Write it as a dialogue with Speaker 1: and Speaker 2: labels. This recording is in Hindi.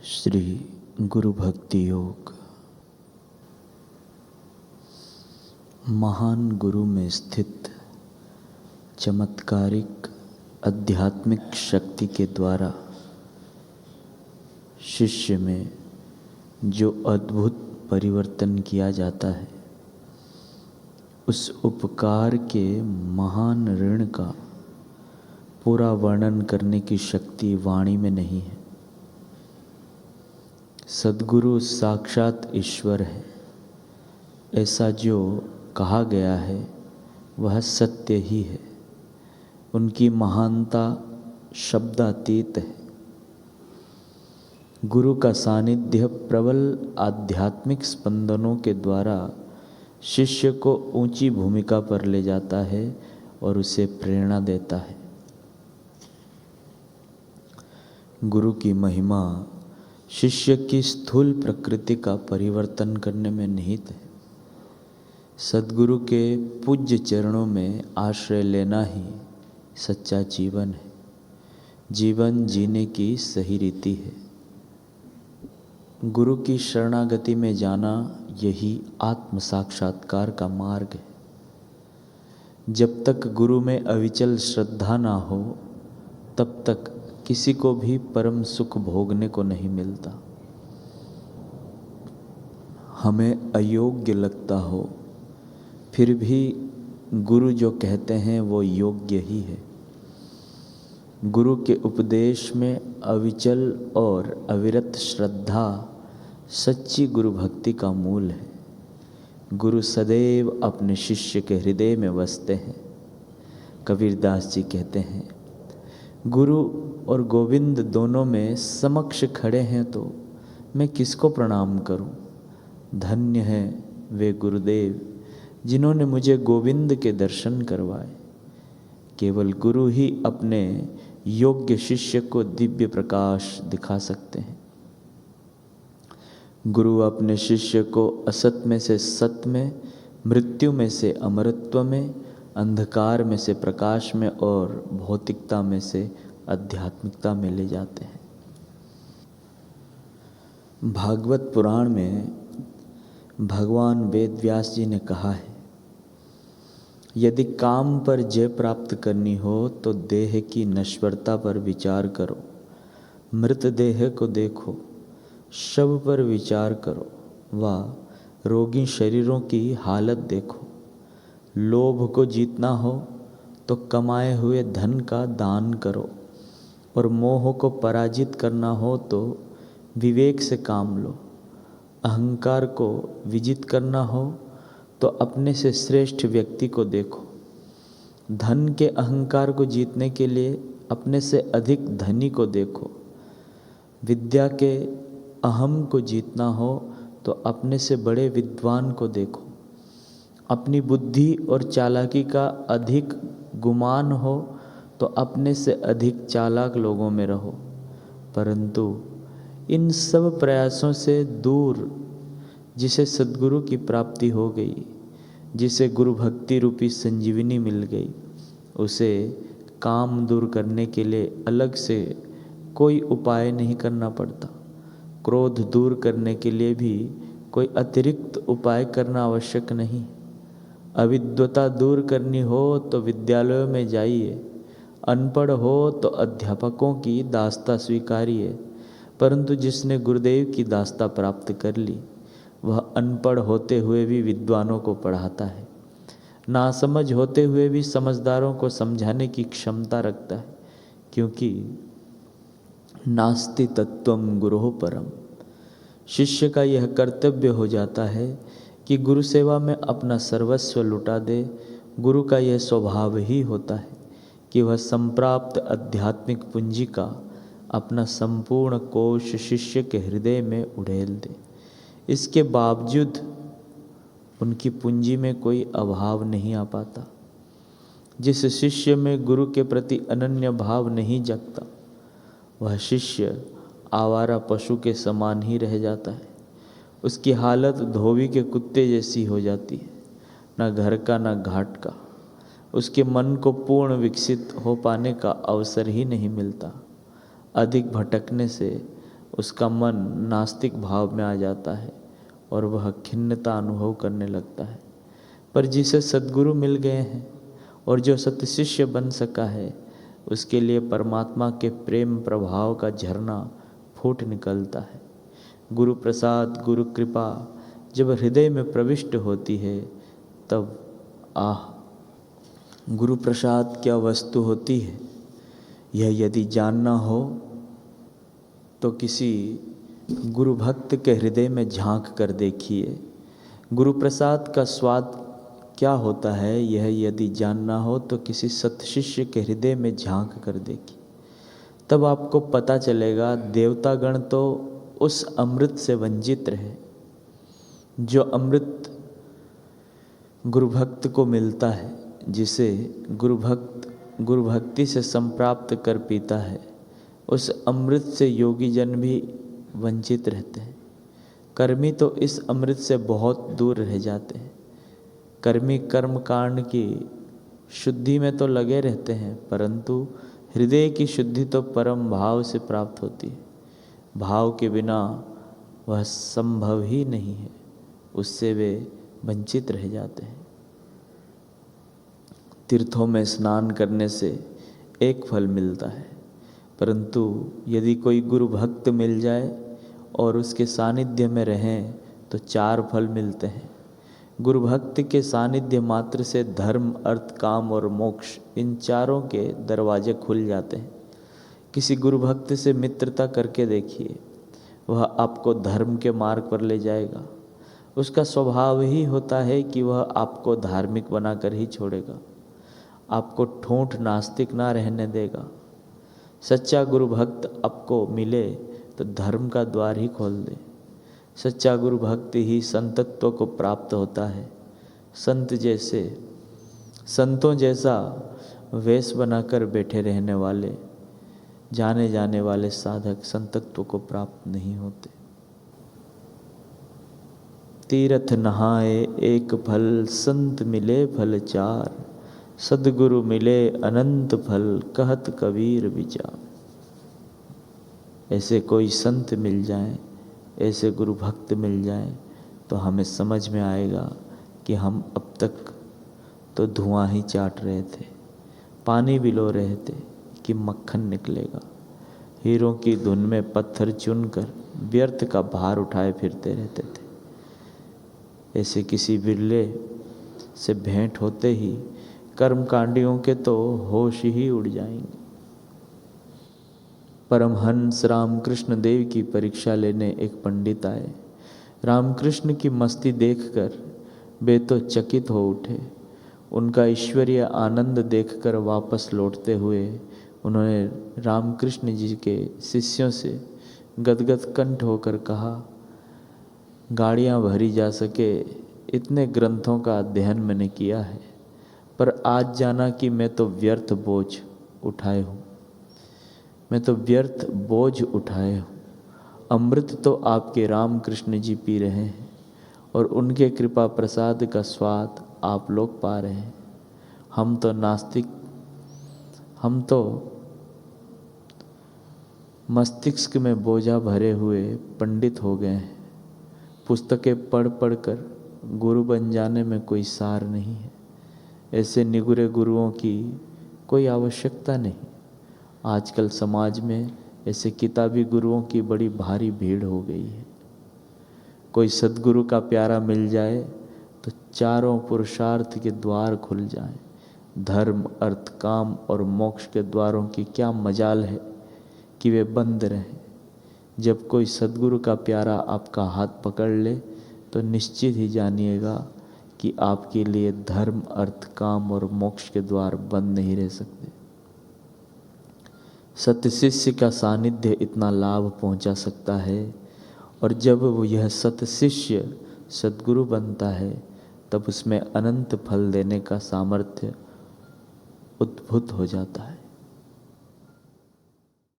Speaker 1: श्री गुरु भक्ति योग। महान गुरु में स्थित चमत्कारिक आध्यात्मिक शक्ति के द्वारा शिष्य में जो अद्भुत परिवर्तन किया जाता है, उस उपकार के महान ऋण का पूरा वर्णन करने की शक्ति वाणी में नहीं है। सद्गुरु साक्षात ईश्वर है, ऐसा जो कहा गया है वह सत्य ही है। उनकी महानता शब्दातीत है। गुरु का सानिध्य प्रबल आध्यात्मिक स्पंदनों के द्वारा शिष्य को ऊंची भूमिका पर ले जाता है और उसे प्रेरणा देता है। गुरु की महिमा शिष्य की स्थूल प्रकृति का परिवर्तन करने में निहित है। सद्गुरु के पूज्य चरणों में आश्रय लेना ही सच्चा जीवन है, जीवन जीने की सही रीति है। गुरु की शरणागति में जाना यही आत्म साक्षात्कार का मार्ग है। जब तक गुरु में अविचल श्रद्धा ना हो, तब तक किसी को भी परम सुख भोगने को नहीं मिलता। हमें अयोग्य लगता हो, फिर भी गुरु जो कहते हैं वो योग्य ही है। गुरु के उपदेश में अविचल और अविरत श्रद्धा सच्ची गुरु भक्ति का मूल है। गुरु सदैव अपने शिष्य के हृदय में बसते हैं। कबीरदास जी कहते हैं, गुरु और गोविंद दोनों में समक्ष खड़े हैं तो मैं किसको प्रणाम करूं। धन्य हैं वे गुरुदेव जिन्होंने मुझे गोविंद के दर्शन करवाए। केवल गुरु ही अपने योग्य शिष्य को दिव्य प्रकाश दिखा सकते हैं। गुरु अपने शिष्य को असत में से सत में, मृत्यु में से अमरत्व में, अंधकार में से प्रकाश में और भौतिकता में से आध्यात्मिकता में ले जाते हैं। भागवत पुराण में भगवान वेद व्यास जी ने कहा है, यदि काम पर जय प्राप्त करनी हो तो देह की नश्वरता पर विचार करो। मृत देह को देखो, शव पर विचार करो, व रोगी शरीरों की हालत देखो। लोभ को जीतना हो तो कमाए हुए धन का दान करो, और मोह को पराजित करना हो तो विवेक से काम लो। अहंकार को विजित करना हो तो अपने से श्रेष्ठ व्यक्ति को देखो। धन के अहंकार को जीतने के लिए अपने से अधिक धनी को देखो। विद्या के अहम को जीतना हो तो अपने से बड़े विद्वान को देखो। अपनी बुद्धि और चालाकी का अधिक गुमान हो तो अपने से अधिक चालाक लोगों में रहो। परंतु इन सब प्रयासों से दूर जिसे सद्गुरु की प्राप्ति हो गई, जिसे गुरु भक्ति रूपी संजीवनी मिल गई, उसे काम दूर करने के लिए अलग से कोई उपाय नहीं करना पड़ता। क्रोध दूर करने के लिए भी कोई अतिरिक्त उपाय करना आवश्यक नहीं। अविद्वता दूर करनी हो तो विद्यालयों में जाइए। अनपढ़ हो तो अध्यापकों की दास्ता स्वीकारिए। परंतु जिसने गुरुदेव की दास्ता प्राप्त कर ली, वह अनपढ़ होते हुए भी विद्वानों को पढ़ाता है। नासमझ होते हुए भी समझदारों को समझाने की क्षमता रखता है, क्योंकि नास्ति तत्वम गुरोः परम। शिष्य का यह कर्तव्य हो जाता है कि गुरु सेवा में अपना सर्वस्व लुटा दे। गुरु का यह स्वभाव ही होता है कि वह संप्राप्त आध्यात्मिक पूंजी का अपना संपूर्ण कोश शिष्य के हृदय में उड़ेल दे। इसके बावजूद उनकी पूंजी में कोई अभाव नहीं आ पाता। जिस शिष्य में गुरु के प्रति अनन्य भाव नहीं जगता, वह शिष्य आवारा पशु के समान ही रह जाता है। उसकी हालत धोबी के कुत्ते जैसी हो जाती है, न घर का न घाट का। उसके मन को पूर्ण विकसित हो पाने का अवसर ही नहीं मिलता। अधिक भटकने से उसका मन नास्तिक भाव में आ जाता है और वह खिन्नता अनुभव करने लगता है। पर जिसे सद्गुरु मिल गए हैं और जो सत्य शिष्य बन सका है, उसके लिए परमात्मा के प्रेम प्रभाव का झरना फूट निकलता है। गुरु प्रसाद, गुरु कृपा जब हृदय में प्रविष्ट होती है, तब गुरु प्रसाद क्या वस्तु होती है, यह यदि जानना हो तो किसी गुरु भक्त के हृदय में झांक कर देखिए। गुरु प्रसाद का स्वाद क्या होता है, यह यदि जानना हो तो किसी सत्शिष्य के हृदय में झांक कर देखिए। तब आपको पता चलेगा देवतागण तो उस अमृत से वंचित रहे जो अमृत गुरु भक्त को मिलता है, जिसे गुरु भक्ति से संप्राप्त कर पीता है। उस अमृत से योगी जन भी वंचित रहते हैं। कर्मी तो इस अमृत से बहुत दूर रह जाते हैं। कर्मी कर्म कांड की शुद्धि में तो लगे रहते हैं, परंतु हृदय की शुद्धि तो परम भाव से प्राप्त होती है। भाव के बिना वह संभव ही नहीं है, उससे वे वंचित रह जाते हैं। तीर्थों में स्नान करने से एक फल मिलता है, परंतु यदि कोई गुरु भक्त मिल जाए और उसके सानिध्य में रहें तो 4 फल मिलते हैं। गुरु भक्त के सानिध्य मात्र से धर्म, अर्थ, काम और मोक्ष, इन चारों के दरवाजे खुल जाते हैं। किसी गुरु भक्त से मित्रता करके देखिए, वह आपको धर्म के मार्ग पर ले जाएगा। उसका स्वभाव ही होता है कि वह आपको धार्मिक बनाकर ही छोड़ेगा, आपको ठोंठ नास्तिक ना रहने देगा। सच्चा गुरु भक्त आपको मिले तो धर्म का द्वार ही खोल दे। सच्चा गुरु भक्त ही संतत्व को प्राप्त होता है। संतों जैसा वेश बनाकर बैठे रहने वाले, जाने जाने वाले साधक संतत्व को प्राप्त नहीं होते। तीर्थ नहाए एक फल, संत मिले फल 4, सद्गुरु मिले अनंत फल, कहत कबीर विचार। ऐसे कोई संत मिल जाए, ऐसे गुरु भक्त मिल जाए तो हमें समझ में आएगा कि हम अब तक तो धुआं ही चाट रहे थे, पानी बिलो रहे थे कि मक्खन निकलेगा। हीरों की धुन में पत्थर चुनकर व्यर्थ का भार उठाए फिरते रहते थे। ऐसे किसी बिरले से भेंट होते ही कर्मकांडियों के तो होश ही उड़ जाएंगे। परमहंस रामकृष्ण देव की परीक्षा लेने एक पंडित आए। रामकृष्ण की मस्ती देखकर वे तो चकित हो उठे। उनका ईश्वरीय आनंद देखकर वापस लौटते हुए उन्होंने रामकृष्ण जी के शिष्यों से गदगद कंठ होकर कहा, गाड़ियाँ भरी जा सके इतने ग्रंथों का अध्ययन मैंने किया है, पर आज जाना कि मैं तो व्यर्थ बोझ उठाए हूँ। अमृत तो आपके रामकृष्ण जी पी रहे हैं और उनके कृपा प्रसाद का स्वाद आप लोग पा रहे हैं। हम तो नास्तिक, हम तो मस्तिष्क में बोझा भरे हुए पंडित हो गए हैं। पुस्तकें पढ़ पढ़ कर गुरु बन जाने में कोई सार नहीं है। ऐसे निगुरे गुरुओं की कोई आवश्यकता नहीं। आजकल समाज में ऐसे किताबी गुरुओं की बड़ी भारी भीड़ हो गई है। कोई सद्गुरु का प्यारा मिल जाए तो चारों पुरुषार्थ के द्वार खुल जाएं। धर्म, अर्थ, काम और मोक्ष के द्वारों की क्या मजाल है कि वे बंद रहें। जब कोई सद्गुरु का प्यारा आपका हाथ पकड़ ले तो निश्चित ही जानिएगा कि आपके लिए धर्म, अर्थ, काम और मोक्ष के द्वार बंद नहीं रह सकते। सत्य शिष्य का सानिध्य इतना लाभ पहुंचा सकता है, और जब वो यह सत्य शिष्य सद्गुरु बनता है तब उसमें अनंत फल देने का सामर्थ्य उद्भूत हो जाता है।